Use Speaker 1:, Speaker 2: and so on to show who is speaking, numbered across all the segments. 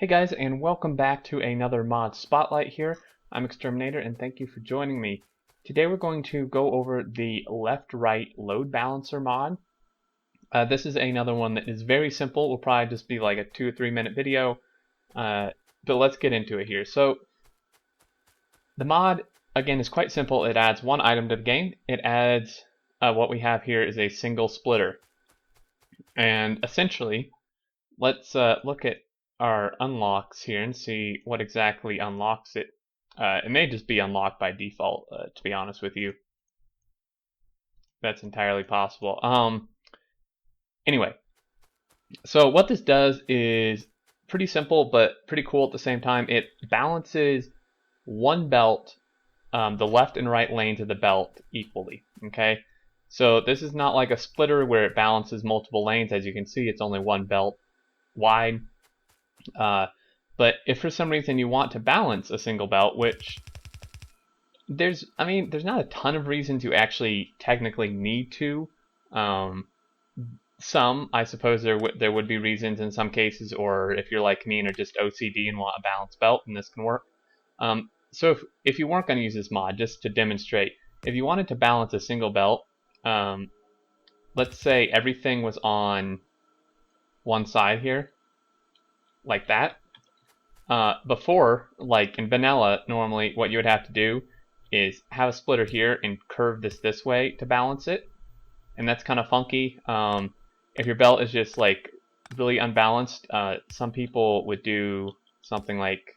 Speaker 1: Hey guys, and welcome back to another mod spotlight here. I'm Exterminator, and thank you for joining me. Today we're going to go over the left-right load balancer mod. This is another one that is very simple. Will probably just be like a 2 or 3 minute video, but let's get into it here. So the mod again is quite simple. It adds one item to the game. It adds what we have here is a single splitter, and essentially, let's look at our unlocks here and see what exactly unlocks it. It may just be unlocked by default, to be honest with you. That's entirely possible. Anyway, so what this does is pretty simple, but pretty cool at the same time. It balances one belt, the left and right lanes of the belt equally, okay? So this is not like a splitter where it balances multiple lanes. As you can see, it's only one belt wide. But if for some reason you want to balance a single belt, which there's not a ton of reasons you actually technically need to. Some, I suppose there would be reasons in some cases, or if you're like me and are just OCD and want a balanced belt, then this can work. So if you weren't going to use this mod, just to demonstrate, if you wanted to balance a single belt, let's say everything was on one side here, like that. Before, like in vanilla, normally what you would have to do is have a splitter here and curve this way to balance it, and that's kind of funky. If your belt is just like really unbalanced, some people would do something like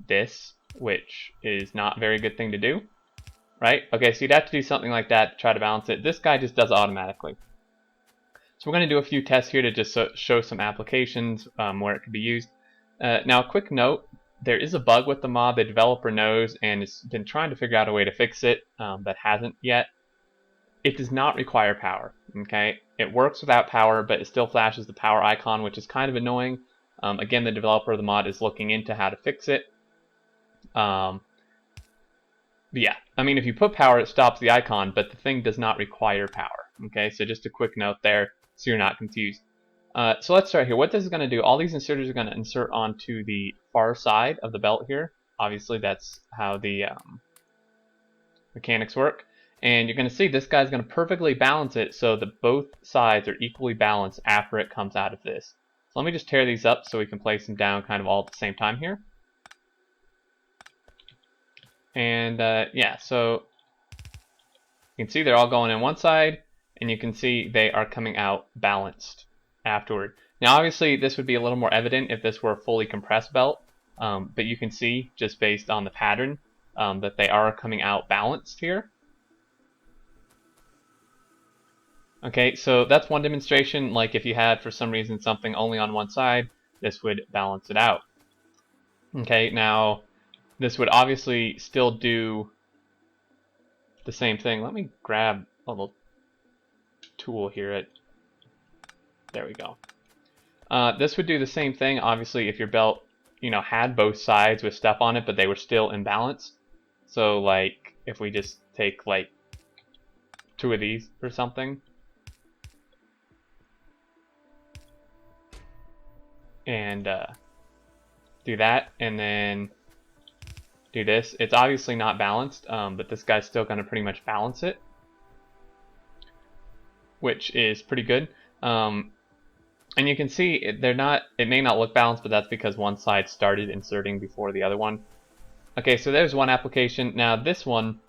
Speaker 1: this, which is not a very good thing to do, right? Okay, so you'd have to do something like that to try to balance it. This guy just does it automatically. So we're going to do a few tests here to just show some applications where it can be used. Now, a quick note, there is a bug with the mod the developer knows and has been trying to figure out a way to fix it, but hasn't yet. It does not require power, okay? It works without power, but it still flashes the power icon, which is kind of annoying. Again, the developer of the mod is looking into how to fix it. But yeah, I mean, if you put power, it stops the icon, but the thing does not require power, okay? So just a quick note there, so you're not confused. So let's start here. What this is going to do, all these inserters are going to insert onto the far side of the belt here. Obviously, that's how the mechanics work. And you're going to see this guy's going to perfectly balance it so that both sides are equally balanced after it comes out of this. So let me just tear these up so we can place them down kind of all at the same time here. And yeah, so you can see they're all going in one side, and you can see they are coming out balanced afterward. Now obviously this would be a little more evident if this were a fully compressed belt, but you can see just based on the pattern that they are coming out balanced here. Okay, so that's one demonstration. Like if you had for some reason something only on one side, this would balance it out. Okay, now this would obviously still do the same thing. Let me grab a little tool here. There we go. This would do the same thing, obviously, if your belt, had both sides with stuff on it, but they were still in balance. So, like, if we just take, like, 2 of these or something, and do that, and then do this. It's obviously not balanced, but this guy's still going to pretty much balance it, which is pretty good. And you can see it may not look balanced, but that's because one side started inserting before the other one. Okay, so there's one application. Now this one,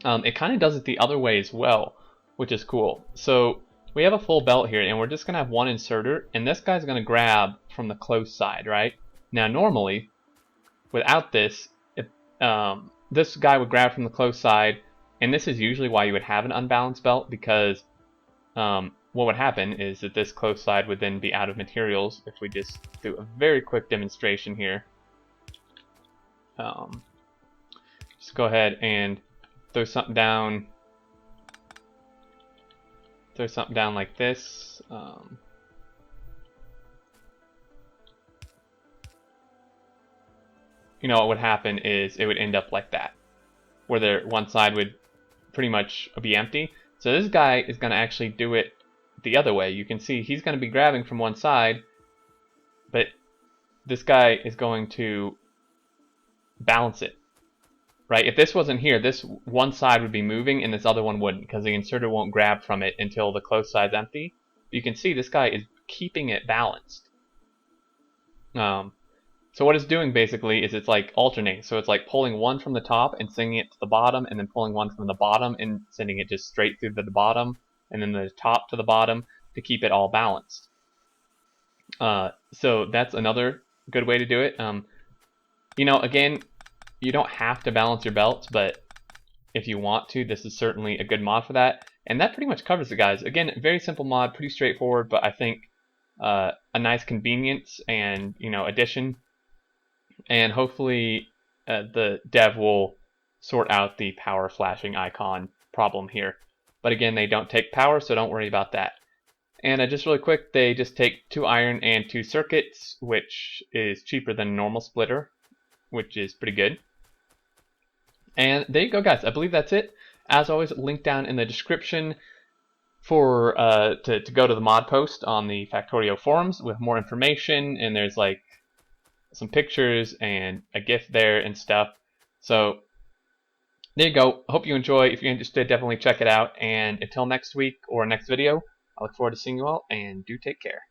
Speaker 1: it kind of does it the other way as well, which is cool. So we have a full belt here, and we're just going to have one inserter, and this guy's going to grab from the close side, right? Now normally, without this, this guy would grab from the close side, and this is usually why you would have an unbalanced belt, because what would happen is that this close side would then be out of materials. If we just do a very quick demonstration here, just go ahead and throw something down like this. What would happen is it would end up like that, where one side would pretty much be empty. So this guy is going to actually do it the other way. You can see he's going to be grabbing from one side, but this guy is going to balance it, right? If this wasn't here, this one side would be moving and this other one wouldn't, because the inserter won't grab from it until the close side's empty. You can see this guy is keeping it balanced. So what it's doing basically is it's like alternating. So it's like pulling one from the top and sending it to the bottom, and then pulling one from the bottom and sending it just straight through the bottom, and then the top to the bottom to keep it all balanced. So that's another good way to do it. Again, you don't have to balance your belts, but if you want to, this is certainly a good mod for that. And that pretty much covers it, guys. Again, very simple mod, pretty straightforward, but I think a nice convenience and addition. And hopefully the dev will sort out the power flashing icon problem here. But again, they don't take power, so don't worry about that. And just really quick, they just take 2 iron and 2 circuits, which is cheaper than a normal splitter, which is pretty good. And there you go, guys. I believe that's it. As always, link down in the description for to go to the mod post on the Factorio forums with more information, and there's like some pictures and a GIF there and stuff. So there you go. Hope you enjoy. If you're interested, definitely check it out. And until next week or next video, I look forward to seeing you all, and do take care.